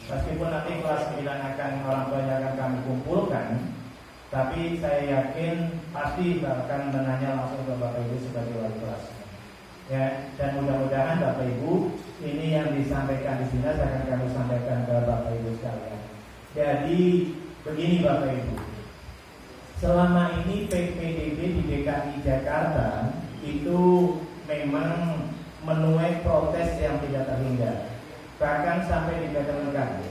Meskipun nanti kelas 9 akan orang tuanya akan kami kumpulkan, tapi saya yakin pasti akan menanya langsung ke Bapak Ibu sebagai wali kelas. Ya, dan mudah-mudahan Bapak Ibu ini yang disampaikan di sini akan kami sampaikan ke Bapak Ibu sekalian. Jadi begini Bapak Ibu, selama ini PPDB di DKI Jakarta itu memang menuai protes yang tidak terhingga, bahkan sampai dibatalkan.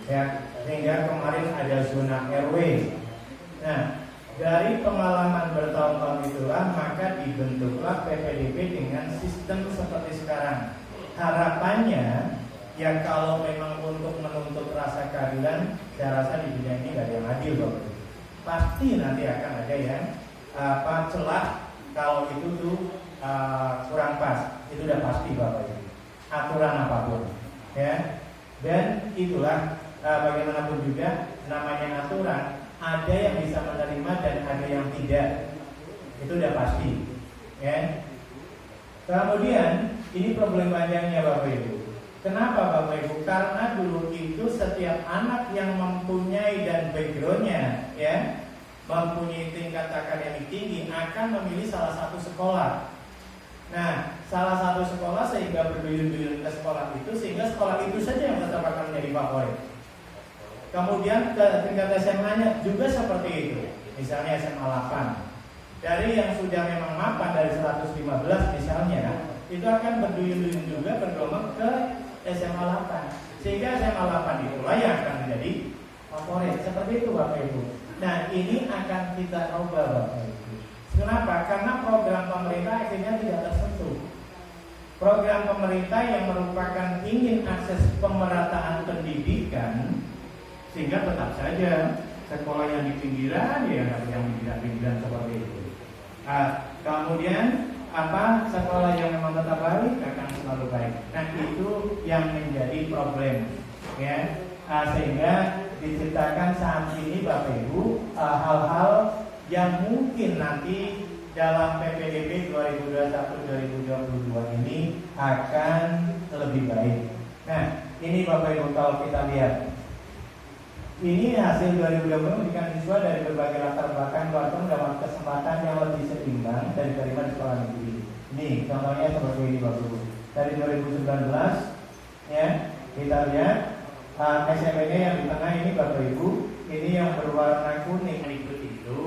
Ya, sehingga kemarin ada zona RW. Nah, dari pengalaman bertahun-tahun itulah maka dibentuklah PPDB dengan sistem seperti sekarang. Harapannya ya kalau memang untuk menuntut rasa keadilan, saya rasa di dunia ini gak ada yang adil Bapak. Pasti nanti akan ada yang celah kalau itu tuh kurang pas. Itu udah pasti Bapak Ibu. Aturan apapun, ya. Dan itulah bagaimanapun juga namanya aturan. Ada yang bisa menerima dan ada yang tidak. Itu udah pasti, ya. Kemudian ini problem panjangnya Bapak Ibu. Kenapa Bapak Ibu? Karena dulu itu setiap anak yang mempunyai dan backgroundnya, ya, mempunyai tingkat akademik tinggi akan memilih salah satu sekolah. Nah, salah satu sekolah sehingga berduyun-duyun ke sekolah itu, sehingga sekolah itu saja yang tetap akan menjadi favorit. Kemudian ke tingkat SMA-nya juga seperti itu. Misalnya SMA 8. Dari yang sudah memang mapan dari 115 misalnya, itu akan berduyun-duyun juga bergelombang ke SMA 8. Sehingga SMA 8 itulah yang akan menjadi favorit. Seperti itu Bapak Ibu. Nah, ini akan kita ubah Bapak Ibu. Kenapa? Karena program pemerintah akhirnya tidak tersentuh. Program pemerintah yang merupakan ingin akses pemerataan pendidikan, sehingga tetap saja sekolah yang di pinggiran ya yang di pinggiran seperti itu. Kemudian sekolah yang memang tetap baik akan selalu baik. Nah itu yang menjadi problem, ya. Sehingga diciptakan saat ini Bapak Ibu hal-hal yang mungkin nanti dalam PPDB 2021-2022 ini akan lebih baik. Nah ini Bapak Ibu kalau kita lihat, ini hasil 2020 memberikan siswa dari berbagai latar belakang keluarga mendapat kesempatan yang lebih seimbang dan diterima di sekolah negeri. Ini contohnya seperti ini Bapak Ibu. Dari 2019 ya, kita lihat SMP-nya yang di tengah ini Bapak Ibu, ini yang berwarna kuning berikut itu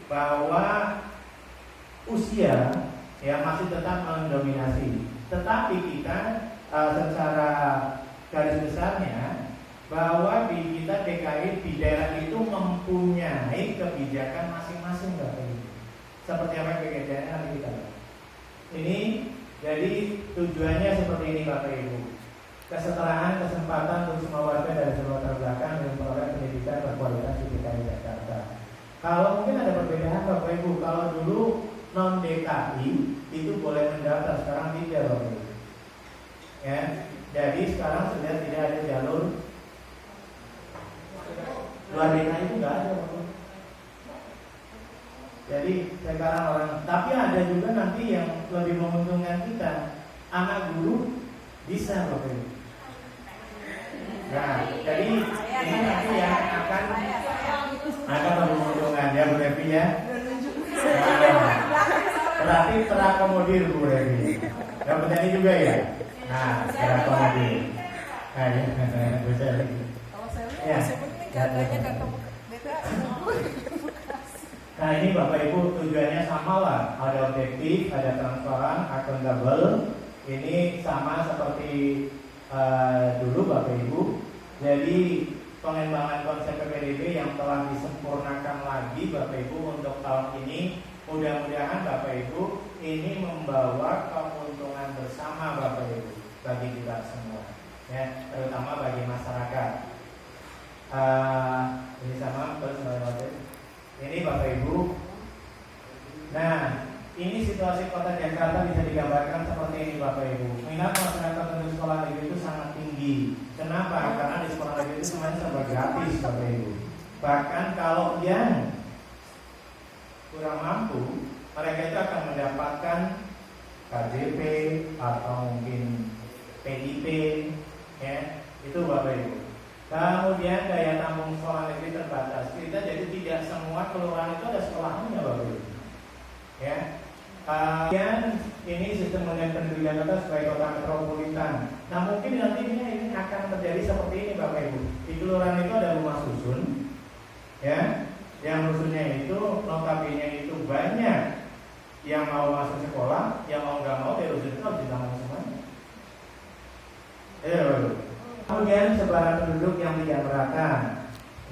bahwa usia ya masih tetap mendominasi. Tetapi kita secara garis besarnya bahwa di kita DKI di daerah itu mempunyai kebijakan masing-masing Bapak Ibu. Seperti apa kebijakannya nanti kita lihat. Ini jadi tujuannya seperti ini Bapak Ibu. Kesetaraan kesempatan untuk semua warga dari seluruh latar belakang dan memperoleh pendidikan berkualitas di DKI Jakarta. Kalau mungkin ada perbedaan Bapak Ibu, kalau dulu non DKI itu boleh mendaftar, sekarang tidak Bapak Ibu. Ya, jadi sekarang sudah tidak ada jalur luar DKI itu nggak ada Bapak. Jadi sekarang orang, tapi ada juga nanti yang lebih menguntungkan kita, anak guru bisa Bapak Ibu. Nah, jadi ini nanti yang akan lebih menguntungkan ya Bu Revi ya. Nah, berarti terakomodir Bu Revi. Yang penting juga ya. Nah, terakomodir. Nah, ya, bisa lagi. Kalau saya katanya kata Nah ini Bapak Ibu tujuannya sama lah, ada objektif, ada transparan, akuntabel. Ini sama seperti dulu Bapak Ibu. Jadi pengembangan konsep PPDB yang telah disempurnakan lagi Bapak Ibu untuk tahun ini, mudah-mudahan Bapak Ibu ini membawa keuntungan bersama Bapak Ibu bagi kita semua, ya, terutama bagi masyarakat. Ini sama ini Bapak Ibu. Nah, ini situasi kota Jakarta bisa digambarkan seperti ini Bapak Ibu. Minat masyarakat untuk sekolah negeri itu sangat tinggi. Kenapa? Karena di sekolah negeri itu semuanya serba gratis Bapak Ibu. Bahkan kalau yang kurang mampu, mereka itu akan mendapatkan KJP atau mungkin PIP, ya, itu Bapak Ibu. Kemudian daya tampung sekolah negeri terbatas. Kita jadi tidak semua kelurahan itu ada sekolahnya, Bapak Ibu. Ya. Kemudian ini sistem manajemen pendidikan kita sebagai kota metropolitan. Nah mungkin nantinya ini akan terjadi seperti ini, Bapak Ibu. Di kelurahan itu ada rumah susun, ya. Yang rusunnya itu notabene itu banyak yang mau masuk sekolah, yang mau nggak mau dari rusun itu harus ditanggung semuanya. Kemudian sebaran penduduk yang tidak merata.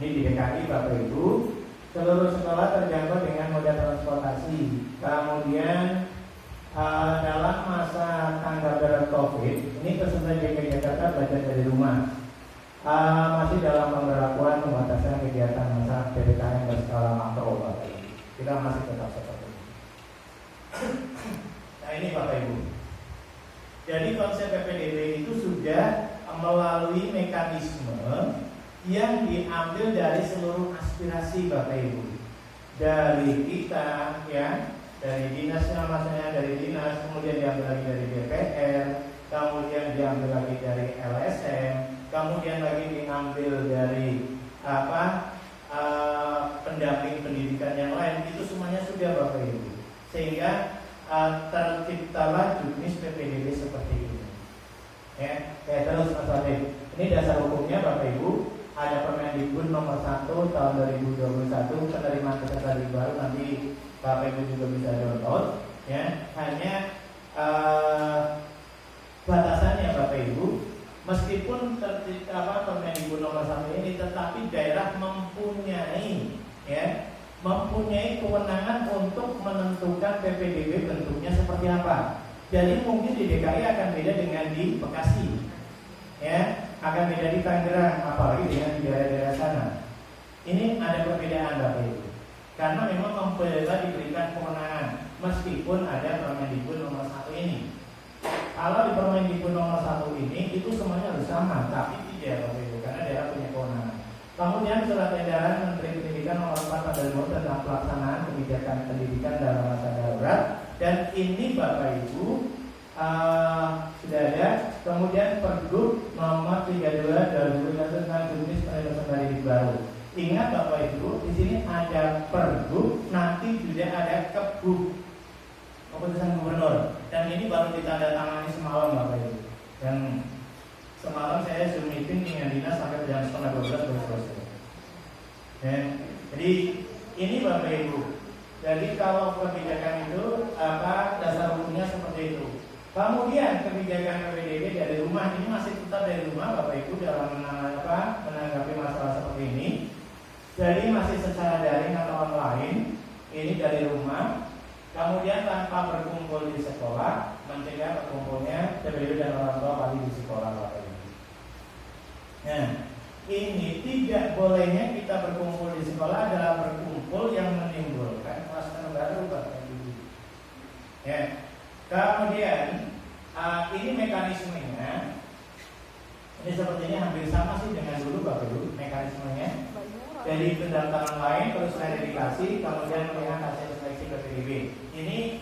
Ini di DKI, Bapak Ibu. Seluruh sekolah terjangkau dengan moda transportasi. Kemudian dalam masa tanggap darurat COVID, ini peserta DKI Jakarta belajar dari rumah. Masih dalam pemberlakuan pembatasan kegiatan masa PPKM berskala makro, Bapak Ibu. Kita masih tetap seperti ini. Nah ini Bapak Ibu. Jadi konsep PPDB itu sudah melalui mekanisme yang diambil dari seluruh aspirasi Bapak Ibu, dari kita, ya, dari dinasnya masanya, dari dinas, kemudian diambil lagi dari DPR, kemudian diambil lagi dari LSM, kemudian lagi diambil dari pendamping pendidikan yang lain. Itu semuanya sudah Bapak Ibu, sehingga terciptalah jenis PPDB seperti ini. Ya, terus Mas Wadim. Ini dasar hukumnya Bapak Ibu. Ada Permendikbud nomor 1 tahun 2021, penerimaan peserta didik baru, nanti Bapak Ibu juga bisa download. Ya, hanya batasannya Bapak Ibu, meskipun Permendikbud nomor 1 ini, tetapi daerah mempunyai kewenangan untuk menentukan PPDB bentuknya seperti apa. Jadi mungkin di DKI akan beda dengan di Bekasi, ya, akan beda di Tangerang, apalagi dengan di daerah-daerah sana. Ini ada perbedaan Bapak Ibu, karena memang membela diberikan kewenangan, meskipun ada Permendikbud nomor 1 ini. Kalau di Permendikbud nomor 1 ini itu semuanya harus sama, tapi tidak Bapak Ibu, karena daerah punya kewenangan. Kemudian surat edaran Menteri Pendidikan nomor 4 tahun 2020 tentang pelaksanaan kebijakan pendidikan dalam masa darurat, dan ini Bapak Ibu sudah ada. Kemudian Pergub nomor 32 2021 tentang jenis penyelesaian didik baru. Ingat Bapak Ibu, di sini ada Pergub, nanti juga ada Kebub, keputusan gubernur, dan ini baru ditandatangani semalam Bapak Ibu. Dan semalam saya Zoom meeting dengan dinas sampai jam 11:30 baru selesai. Ya, jadi ini Bapak Ibu. Jadi kalau kebijakan itu dasar hukumnya seperti itu. Kemudian kebijakan PPDB dari rumah ini masih tetap dari rumah Bapak Ibu dalam menanggapi masalah seperti ini. Jadi masih secara daring atau online, ini dari rumah. Kemudian tanpa berkumpul di sekolah, mencegah berkumpulnya PPDB dan orang tua pagi di sekolah Bapak Ibu. Nah, ini tidak bolehnya kita berkumpul di sekolah adalah berkumpul yang menimbulkan kluster baru Bapak Ibu. Ya. Kemudian ini mekanismenya, ini sepertinya hampir sama sih dengan dulu Bapak Ibu mekanismenya. Dari pendaftaran lain terus verifikasi, kemudian melihat hasil seleksi PPDB. Ini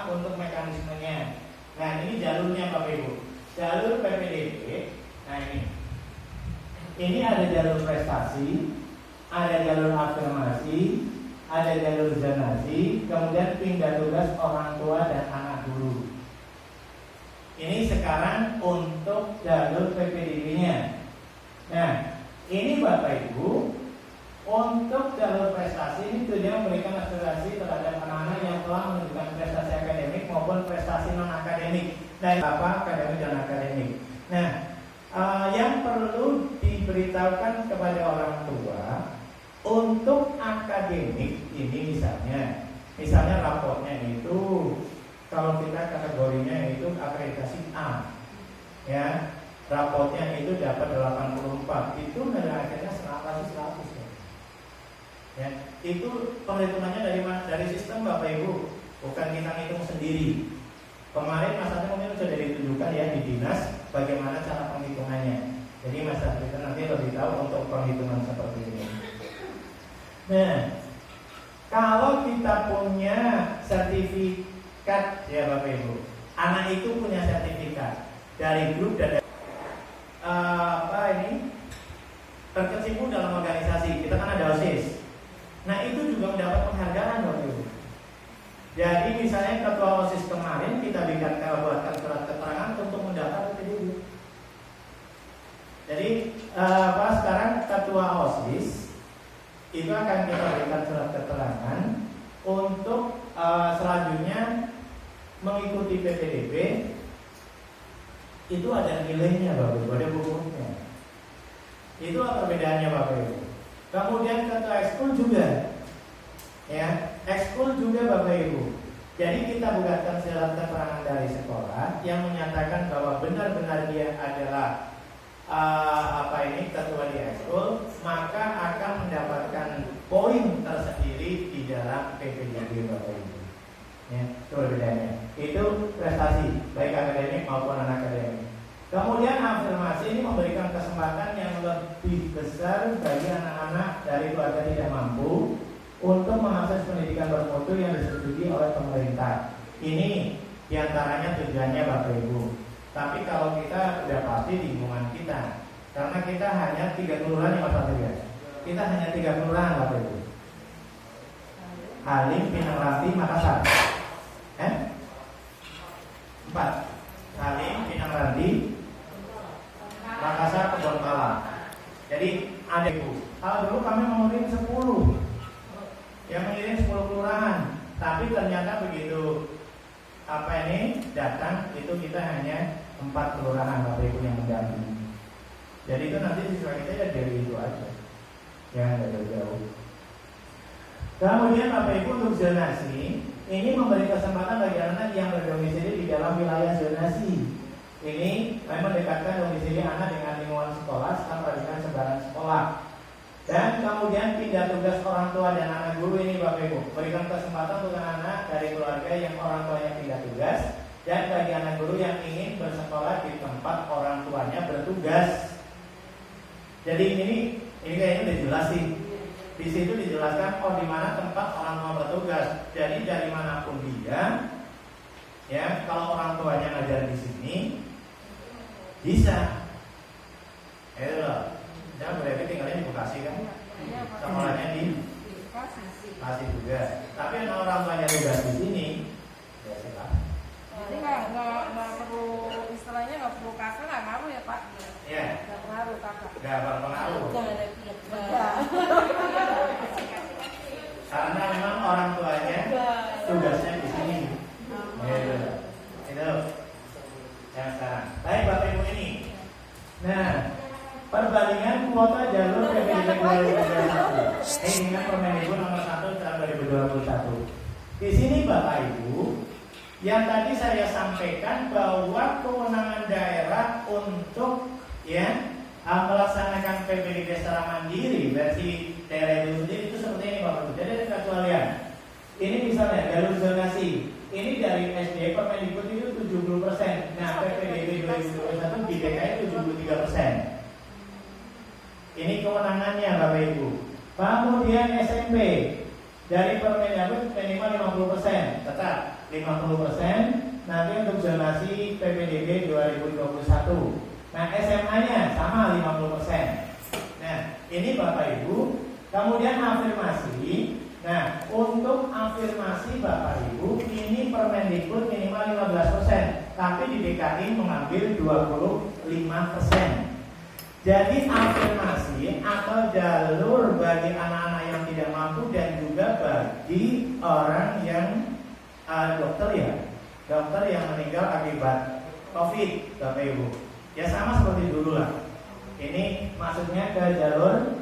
untuk mekanismenya. Nah ini jalurnya Bapak Ibu. Jalur PPDB. Nah ini ada jalur prestasi, ada jalur afirmasi, ada jalur zonasi, kemudian pindah tugas orang tua dan anak guru. Ini sekarang untuk jalur PPDB-nya. Nah, ini Bapak Ibu, untuk jalur prestasi ini tujuan memberikan akselerasi terhadap anak-anak yang telah menunjukkan prestasi akademik maupun prestasi non akademik. Nah, akademik dan akademik. Nah, yang perlu diberitahukan kepada orang tua untuk akademik ini misalnya raportnya itu kalau kita kategorinya itu akreditasi A, ya, rapotnya itu dapat 84, itu nilai akhirnya 100 ya. Itu perhitungannya dari sistem Bapak Ibu, bukan kita hitung sendiri. Kemarin Mas Adi mungkin sudah ditunjukkan ya di dinas bagaimana cara penghitungannya. Jadi Mas Adi kita nanti lebih tahu untuk perhitungan seperti ini. Nah, kalau kita punya sertifikat ya Bapak Ibu, anak itu punya sertifikat dari grup dan terkecimpung dalam organisasi. Kita kan ada OSIS. Nah itu juga mendapat penghargaan Bapak Ibu. Jadi misalnya ketua OSIS kemarin kita buatkan surat keterangan untuk mendapat PPDB. Jadi sekarang ketua OSIS itu akan kita berikan surat keterangan untuk selanjutnya mengikuti PPDB. Itu ada nilainya Bapak Ibu, ada bukunya. Itu apa perbedaannya Bapak Ibu? Kemudian ketua ekskul juga, ya ekskul juga Bapak Ibu. Jadi kita buatkan surat keterangan dari sekolah yang menyatakan bahwa benar-benar dia adalah ketua di ekskul, maka akan mendapatkan poin tersendiri di dalam PPDB Bapak Ibu. Ya, itu perbedaannya. Itu prestasi baik akademik maupun non akademik. Kemudian afirmasi ini memberikan kesempatan yang lebih besar bagi anak-anak dari keluarga tidak mampu untuk mengakses pendidikan bermutu yang disetujui oleh pemerintah. Ini diantaranya tujuannya Bapak Ibu. Tapi kalau kita udah pasti di lingkungan kita, karena kita hanya 3 kelurahan yang Mas ya. Kita hanya 3 kelurahan Bapak Ibu. Halim, Pinang Ranti, Makassar. 4. Halim, Pinang Ranti, Makassar, Kebonpala. Jadi ada Ibu. Kalau dulu kami mengirim 10, yang mengirim 10 kelurahan. Tapi ternyata begitu datang itu kita hanya 4 kelurahan Bapak Ibu yang mendampingi. Jadi itu nanti siswa kita ya dari itu aja, yang tidak jauh. Kemudian Bapak Ibu untuk zonasi ini memberi kesempatan bagi anak yang berdomisili di dalam wilayah zonasi. Ini mendekatkan domisili anak dengan lingkungan sekolah serta dengan sebaran sekolah. Dan kemudian pindah tugas orang tua dan anak guru ini Bapak Ibu, berikan kesempatan untuk anak dari keluarga yang orang tuanya pindah tugas dan bagi anak guru yang ingin bersekolah di tempat orang tuanya bertugas. Jadi ini kayaknya udah jelas sih. Di situ dijelaskan di mana tempat orang tua bertugas. Jadi dari manapun dia, ya kalau orang tuanya ngajar di sini bisa. Dan berarti tinggalnya di Bekasi kan? Sekolahnya di Bekasi juga. Tapi orang tuanya tugas di sini, ya silakan. Jadi nggak perlu, istilahnya nggak perlu kakak, nggak ngaruh ya Pak? Iya. Nggak pengaruh kakak. Nggak berpengaruh. Karena memang orang tuanya tugasnya di sini. Itu yang sekarang. Baik Bapak Ibu ini. Nah, perbandingan kuota jalur PPDB 2021. Ini kan Permendikbud nomor 1 tahun 2021. Di sini Bapak Ibu, yang tadi saya sampaikan bahwa kewenangan daerah untuk melaksanakan PPDB secara mandiri versi daerah itu sendiri itu seperti ini Bapak Ibu. Jadi ada kecualian. Ini misalnya jalur zonasi. Ini dari SD Permendikbud itu 70%. Nah, PPDB 2021 di DKI 73%. Ini kewenangannya Bapak Ibu. Kemudian SMP dari Permendikbud minimal 50%, tetap 50%. Nanti untuk zonasi PPDB 2021. Nah SMA-nya sama 50%. Nah ini Bapak Ibu. Kemudian afirmasi. Nah untuk afirmasi Bapak Ibu ini Permendikbud minimal 15%, tapi di DKI mengambil 25%. Jadi afirmasi atau jalur bagi anak-anak yang tidak mampu dan juga bagi orang yang dokter yang meninggal akibat COVID Bapak Ibu. Ya sama seperti dulu lah. Ini maksudnya ke jalur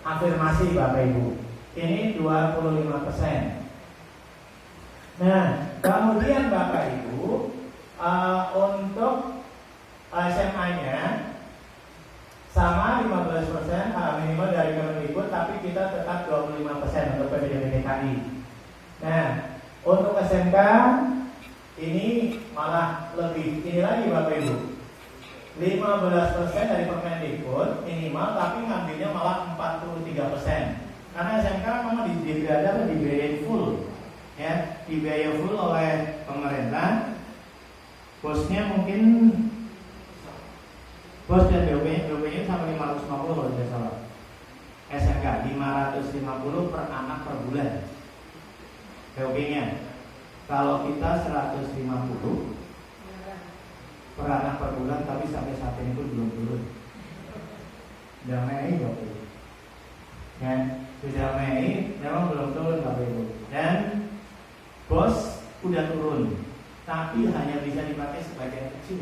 afirmasi Bapak Ibu. Ini 25%. Nah kemudian Bapak Ibu untuk SMA-nya sama 15% minimal dari Kemendikbud, tapi kita tetap 25% untuk PPDB DKI. Nah, untuk SMK ini malah lebih ini lagi Bapak Ibu. 15% dari Permendikbud minimal, tapi ngambilnya malah 43%. Karena SMK memang dibiayai full, ya, dibiayai full oleh pemerintah. Bosnya mungkin bos dan BOP-nya sampai 550 kalau tidak salah. 150 per anak per bulan. POP-nya. Kalau kita 150 per anak per bulan, tapi sampai saat ini pun belum turun. Sudah Mei Bapak Ibu. Dan sudah Mei memang belum turun Bapak Ibu. Dan bos udah turun, tapi hanya bisa dipakai sebagian kecil.